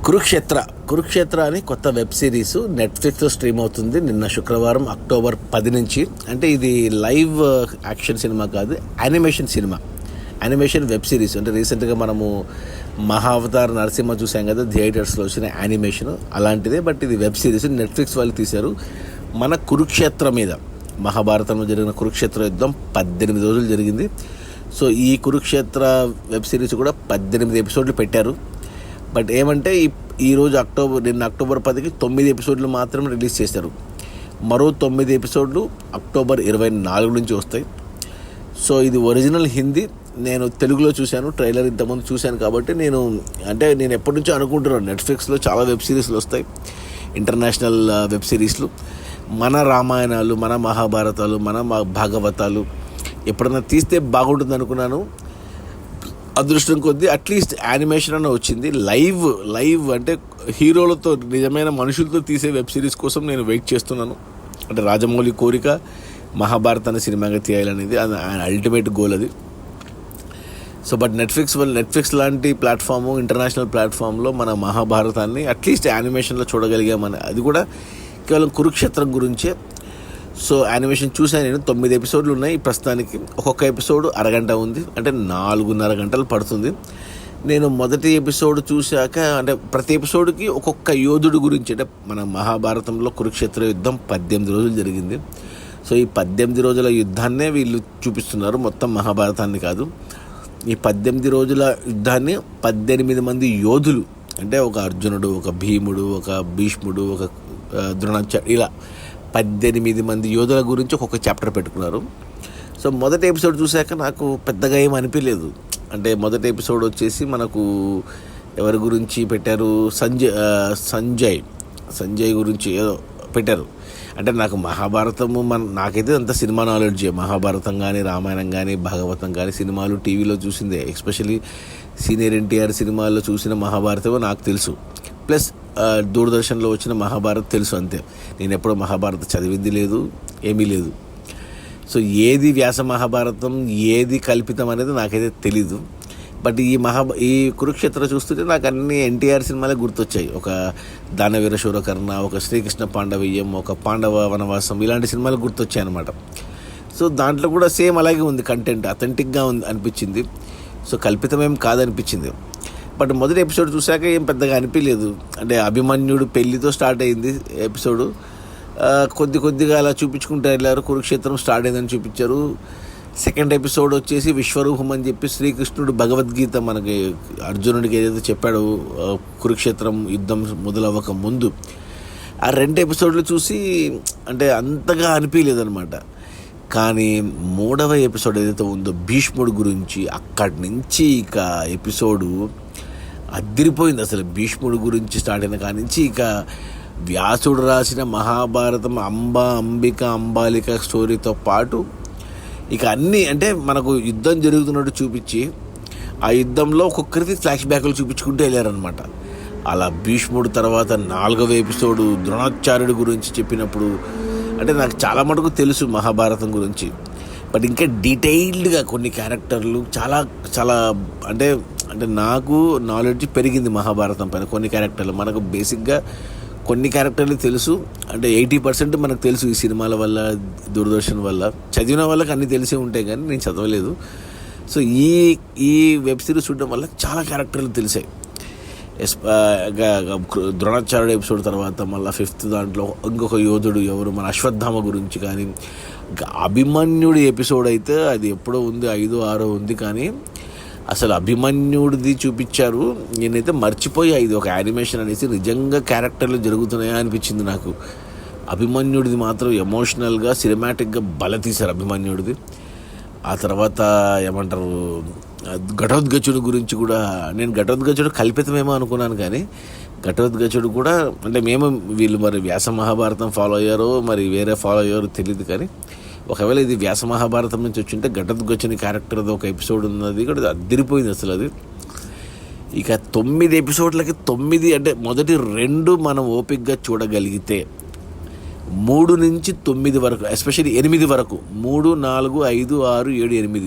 కురుక్షేత్ర అని కొత్త web series నెట్ఫ్లిక్స్లో స్ట్రీమ్ అవుతుంది నిన్న శుక్రవారం అక్టోబర్ 10 నుంచి. అంటే ఇది లైవ్ యాక్షన్ సినిమా కాదు, యానిమేషన్ వెబ్ సిరీస్. అంటే రీసెంట్గా మనము మహావతార్ నరసింహ చూసాం కదా, థియేటర్స్లో వచ్చిన యానిమేషన్ అలాంటిదే. బట్ ఇది వెబ్ సిరీస్ నెట్ఫ్లిక్స్ వాళ్ళు తీశారు. మన కురుక్షేత్ర మీద, మహాభారతంలో జరిగిన కురుక్షేత్ర యుద్ధం 18 రోజులు జరిగింది. సో ఈ కురుక్షేత్ర వెబ్ సిరీస్ కూడా 18 ఎపిసోడ్లు పెట్టారు. బట్ ఏమంటే ఈరోజు నిన్న అక్టోబర్ 10కి 9 ఎపిసోడ్లు మాత్రమే రిలీజ్ చేశారు. మరో 9 ఎపిసోడ్లు అక్టోబర్ 24 నుంచి వస్తాయి. సో ఇది ఒరిజినల్ హిందీ. నేను తెలుగులో చూశాను, ట్రైలర్ ఇంతకుముందు చూశాను. కాబట్టి నేను ఎప్పటి నుంచో అనుకుంటున్నాను, నెట్ఫ్లిక్స్లో చాలా వెబ్ సిరీస్లు వస్తాయి, ఇంటర్నేషనల్ వెబ్ సిరీస్లు. మన రామాయణాలు, మన మహాభారతాలు, మన భాగవతాలు ఎప్పుడన్నా తీస్తే బాగుంటుంది అనుకున్నాను. అదృష్టం కొద్దీ అట్లీస్ట్ యానిమేషన్ అన్న వచ్చింది. లైవ్ అంటే హీరోలతో, నిజమైన మనుషులతో తీసే వెబ్ సిరీస్ కోసం నేను వెయిట్ చేస్తున్నాను. అంటే రాజమౌళి కోరిక మహాభారతాన్ని సినిమాగా తీయాలనేది ఆయన అల్టిమేట్ గోల్ అది. సో బట్ నెట్ఫ్లిక్స్ లాంటి ప్లాట్ఫాము, ఇంటర్నేషనల్ ప్లాట్ఫామ్లో మన మహాభారతాన్ని అట్లీస్ట్ యానిమేషన్లో చూడగలిగామని, అది కూడా కేవలం కురుక్షేత్రం గురించే. సో యానిమేషన్ చూసాను నేను. 9 ఎపిసోడ్లు ఉన్నాయి ప్రస్తుతానికి. ఒక్కొక్క ఎపిసోడ్ అరగంట ఉంది, అంటే 4.5 గంటలు పడుతుంది. నేను మొదటి ఎపిసోడ్ చూశాక, అంటే ప్రతి ఎపిసోడ్కి ఒక్కొక్క యోధుడు గురించి, అంటే మన మహాభారతంలో కురుక్షేత్ర యుద్ధం 18 రోజులు జరిగింది. సో ఈ 18 రోజుల యుద్ధాన్నే వీళ్ళు చూపిస్తున్నారు, మొత్తం మహాభారతాన్ని కాదు. ఈ 18 రోజుల యుద్ధాన్ని 18 మంది యోధులు, అంటే ఒక అర్జునుడు, ఒక భీముడు, ఒక భీష్ముడు, ఒక ద్రోణాచార్య, ఇలా 18 మంది యోధుల గురించి ఒక్కొక్క చాప్టర్ పెట్టుకున్నారు. సో మొదటి ఎపిసోడ్ చూశాక నాకు పెద్దగా ఏం అనిపించలేదు. అంటే మొదటి ఎపిసోడ్ వచ్చేసి మనకు ఎవరి గురించి పెట్టారు, సంజయ్ గురించి ఏదో పెట్టారు. అంటే నాకు మహాభారతము నాకైతే అంత సినిమా నాలెడ్జ్, మహాభారతం కానీ, రామాయణం కానీ, భాగవతం కానీ సినిమాలు టీవీలో చూసిందే. ఎస్పెషల్లీ సీనియర్ ఎన్టీఆర్ సినిమాల్లో చూసిన మహాభారతమో నాకు తెలుసు. ప్లస్ దూరదర్శన్లో వచ్చిన మహాభారత్ తెలుసు, అంతే. నేను ఎప్పుడో మహాభారత చదివింది లేదు, ఏమీ లేదు. సో ఏది వ్యాస మహాభారతం, ఏది కల్పితం అనేది నాకైతే తెలీదు. బట్ ఈ కురుక్షేత్ర చూస్తుంటే నాకు అన్ని ఎన్టీఆర్ సినిమాలే గుర్తొచ్చాయి. ఒక దానవీర శూరకర్ణ, ఒక శ్రీకృష్ణ పాండవీయం, ఒక పాండవ వనవాసం, ఇలాంటి సినిమాలు గుర్తొచ్చాయి అనమాట. సో దాంట్లో కూడా సేమ్ అలాగే ఉంది, కంటెంట్ అథెంటిక్గా ఉంది అనిపించింది. సో కల్పితమేం కాదనిపించింది. బట్ మొదటి ఎపిసోడ్ చూశాక ఏం పెద్దగా అనిపించలేదు. అంటే అభిమన్యుడు పెళ్లితో స్టార్ట్ అయింది ఎపిసోడు. కొద్దిగా అలా చూపించుకుంటూ వెళ్ళారు. కురుక్షేత్రం స్టార్ట్ అయిందని చూపించారు. సెకండ్ ఎపిసోడ్ వచ్చేసి విశ్వరూపం అని చెప్పి శ్రీకృష్ణుడు భగవద్గీత మనకి అర్జునుడికి ఏదైతే చెప్పాడో కురుక్షేత్రం యుద్ధం మొదలవ్వక ముందు, ఆ 2 ఎపిసోడ్లు చూసి అంటే అంతగా అనిపించలేదు అనమాట. కానీ 3వ ఎపిసోడ్ ఏదైతే ఉందో భీష్ముడు గురించి, అక్కడి నుంచి ఇక ఎపిసోడు అదిరిపోయింది అసలు. భీష్ముడు గురించి స్టార్ట్ అయిన కాడి నుంచి ఇక వ్యాసుడు రాసిన మహాభారతం అంబాలిక స్టోరీతో పాటు ఇక అన్నీ, అంటే మనకు యుద్ధం జరుగుతున్నట్టు చూపించి ఆ యుద్ధంలో ఒక్కొక్కరికి ఫ్లాష్ బ్యాక్లు చూపించుకుంటూ వెళ్ళారనమాట. అలా భీష్ముడు తర్వాత 4వ ఎపిసోడు ద్రోణాచార్యుడి గురించి చెప్పినప్పుడు, అంటే నాకు చాలా మటుకు తెలుసు మహాభారతం గురించి. బట్ ఇంకా డీటెయిల్డ్గా కొన్ని క్యారెక్టర్లు చాలా అంటే నాకు నాలెడ్జ్ పెరిగింది మహాభారతం పైన. కొన్ని క్యారెక్టర్లు మనకు బేసిక్గా కొన్ని క్యారెక్టర్లు తెలుసు, అంటే 80% మనకు తెలుసు ఈ సినిమాల వల్ల, దూరదర్శన్ వల్ల. చదివిన వాళ్ళకి అన్నీ తెలిసే ఉంటాయి, కానీ నేను చదవలేదు. సో ఈ వెబ్ సిరీస్ చూడడం వల్ల చాలా క్యారెక్టర్లు తెలిసాయి. ద్రోణాచార్యుడు ఎపిసోడ్ తర్వాత మళ్ళీ 5th దాంట్లో ఇంకొక యోధుడు ఎవరు, మన అశ్వత్థామ గురించి. కానీ అభిమన్యుడి ఎపిసోడ్ అయితే అది ఎప్పుడో ఉంది, 5, 6 ఉంది. కానీ అసలు అభిమన్యుడిది చూపించారు. నేనైతే మర్చిపోయా ఇది ఒక యానిమేషన్ అనేసి. నిజంగా క్యారెక్టర్లు జరుగుతున్నాయా అనిపించింది నాకు. అభిమన్యుడిది మాత్రం ఎమోషనల్గా, సినిమాటిక్గా తీశారు అభిమన్యుడిది. ఆ తర్వాత ఏమంటారు, ఘటోత్కచుడు గురించి కూడా, నేను ఘటోత్కచుడు కల్పితమేమో అనుకున్నాను. కానీ ఘటోత్కచుడు కూడా, అంటే వీళ్ళు మరి వ్యాస మహాభారతం ఫాలో అయ్యారో మరి వేరే ఫాలో అయ్యారో తెలియదు. కానీ ఒకవేళ ఇది వ్యాస మహాభారతం నుంచి వచ్చింటే ఘటోత్కచుని క్యారెక్టర్ది ఒక ఎపిసోడ్ ఉన్నది కూడా అదిరిపోయింది అసలు అది. ఇక 9 ఎపిసోడ్లకి 9, అంటే మొదటి 2 మనం ఓపిక్గా చూడగలిగితే 3 నుంచి 9 వరకు, ఎస్పెషల్లీ 8 వరకు, 3, 4, 5, 6, 7, 8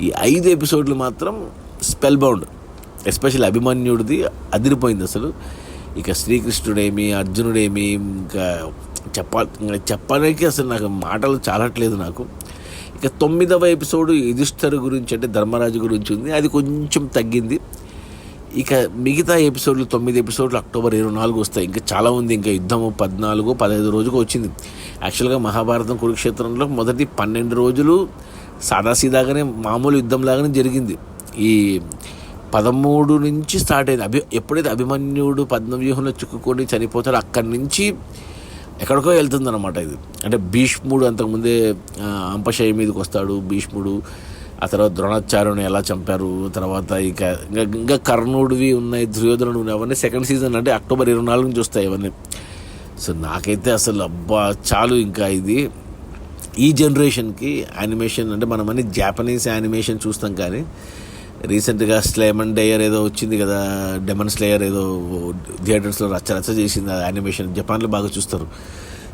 ఈ 5 ఎపిసోడ్లు మాత్రం స్పెల్ బౌండ్. ఎస్పెషల్లీ అభిమన్యుడిది అదిరిపోయింది అసలు. ఇక శ్రీకృష్ణుడేమి, అర్జునుడేమి, ఇంకా చెప్పడానికి అసలు నాకు మాటలు చాలట్లేదు నాకు. ఇక 9వ ఎపిసోడ్ యుధిష్ఠిరు గురించి, అంటే ధర్మరాజు గురించి ఉంది. అది కొంచెం తగ్గింది. ఇక మిగతా ఎపిసోడ్లు 9 ఎపిసోడ్లు అక్టోబర్ 24 వస్తాయి. ఇంకా చాలా ఉంది. ఇంకా యుద్ధము 14-15 రోజుకు వచ్చింది. యాక్చువల్గా మహాభారతం కురుక్షేత్రంలో మొదటి 12 రోజులు సాదాసీదాగానే మామూలు యుద్ధంలాగానే జరిగింది. ఈ 13 నుంచి స్టార్ట్ అయింది. ఎప్పుడైతే అభిమన్యుడు పద్మవ్యూహంలో చిక్కుకొని చనిపోతాడో అక్కడి నుంచి ఎక్కడికో వెళ్తుందన్నమాట ఇది. అంటే భీష్ముడు అంతకుముందే అంపశయ్య మీదకి వస్తాడు. భీష్ముడు, ఆ తర్వాత ద్రోణాచార్యుని ఎలా చంపారు, తర్వాత ఇంకా కర్ణుడివి ఉన్నాయి, దుర్యోధనుడు ఉన్నాయి. అవన్నీ సెకండ్ సీజన్, అంటే అక్టోబర్ 24 నుంచి వస్తాయి ఇవన్నీ. సో నాకైతే అసలు అబ్బా చాలు. ఇంకా ఇది ఈ జనరేషన్కి యానిమేషన్, అంటే మనం అన్ని జాపనీస్ యానిమేషన్ చూస్తాం, కానీ రీసెంట్గా స్లేమన్ డేయర్ ఏదో వచ్చింది కదా, డెమన్ స్లేయర్ ఏదో థియేటర్స్లో రచ్చ చేసింది. ఆ యానిమేషన్ జపాన్లో బాగా చూస్తారు.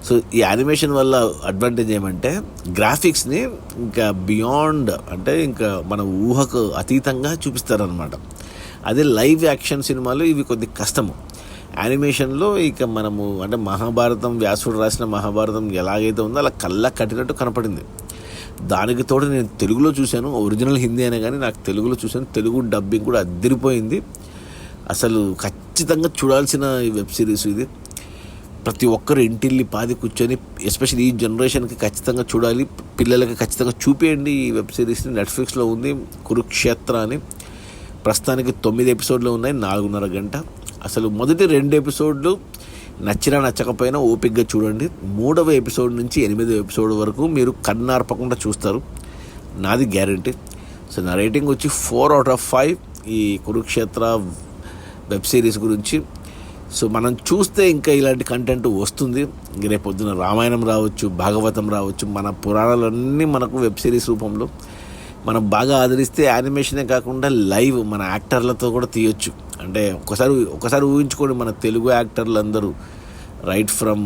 సో ఈ యానిమేషన్ వల్ల అడ్వాంటేజ్ ఏమంటే గ్రాఫిక్స్ని ఇంకా బియాండ్, అంటే ఇంకా మన ఊహకు అతీతంగా చూపిస్తారనమాట. అదే లైవ్ యాక్షన్ సినిమాలు ఇవి కొద్ది కష్టము. యానిమేషన్లో ఇక మనము, అంటే మహాభారతం, వ్యాసుడు రాసిన మహాభారతం ఎలాగైతే ఉందో అలా కళ్ళ కట్టినట్టు కనపడింది. దానికి తోడు నేను తెలుగులో చూశాను, ఒరిజినల్ హిందీ అయినా కానీ నాకు తెలుగులో చూశాను. తెలుగు డబ్బింగ్ కూడా అదిరిపోయింది. అసలు ఖచ్చితంగా చూడాల్సిన వెబ్ సిరీస్ ఇది. ప్రతి ఒక్కరు ఇంటిల్లి పాది కూర్చొని, ఎస్పెషల్లీ ఈ జనరేషన్కి ఖచ్చితంగా చూడాలి. పిల్లలకి ఖచ్చితంగా చూపేయండి ఈ వెబ్ సిరీస్ని. నెట్ఫ్లిక్స్లో ఉంది కురుక్షేత్ర అని. ప్రస్తుతానికి 9 ఎపిసోడ్లు ఉన్నాయి, 4.5 గంట. అసలు మొదటి 2 ఎపిసోడ్లు నచ్చినా నచ్చకపోయినా ఓపికగా చూడండి. 3వ ఎపిసోడ్ నుంచి 8వ ఎపిసోడ్ వరకు మీరు కన్నార్పకుండా చూస్తారు, నాది గ్యారంటీ. సో నా రేటింగ్ వచ్చి 4/5 ఈ కురుక్షేత్ర వెబ్ సిరీస్ గురించి. సో మనం చూస్తే ఇంకా ఇలాంటి కంటెంట్ వస్తుంది. ఇంక రేపు పొద్దున రామాయణం రావచ్చు, భాగవతం రావచ్చు, మన పురాణాలన్నీ మనకు వెబ్ సిరీస్ రూపంలో మనం బాగా ఆదరిస్తే యానిమేషనే కాకుండా లైవ్ మన యాక్టర్లతో కూడా తీయొచ్చు. అంటే ఒకసారి ఊహించుకోండి, మన తెలుగు యాక్టర్లు అందరూ రైట్ ఫ్రమ్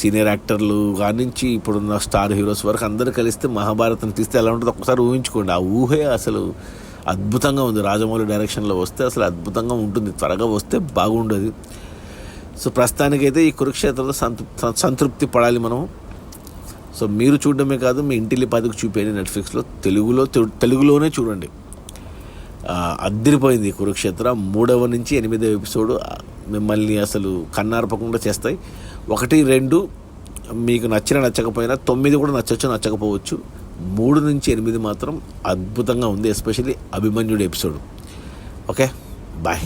సీనియర్ యాక్టర్లు కానించి ఇప్పుడున్న స్టార్ హీరోస్ వరకు అందరూ కలిస్తే మహాభారతం తీస్తే ఎలా ఉంటుందో ఒకసారి ఊహించుకోండి. ఆ ఊహే అసలు అద్భుతంగా ఉంది. రాజమౌళి డైరెక్షన్లో వస్తే అసలు అద్భుతంగా ఉంటుంది. త్వరగా వస్తే బాగుండదు. సో ప్రస్తుతానికైతే ఈ కురుక్షేత్రంలో సంతృప్తి పడాలి మనం. సో మీరు చూడడమే కాదు, మీ ఇంటిల్లి పాదికి చూపేయండి నెట్ఫ్లిక్స్లో. తెలుగులోనే చూడండి. అద్దిరిపోయింది కురుక్షేత్ర. 3వ నుంచి 8వ ఎపిసోడ్ మిమ్మల్ని అసలు కన్నార్పకుండా చేస్తాయి. 1, 2 మీకు నచ్చకపోయినా 9 కూడా నచ్చకపోవచ్చు. 3 నుంచి 8 మాత్రం అద్భుతంగా ఉంది, ఎస్పెషల్లీ అభిమన్యుడు ఎపిసోడ్. Okay, bye.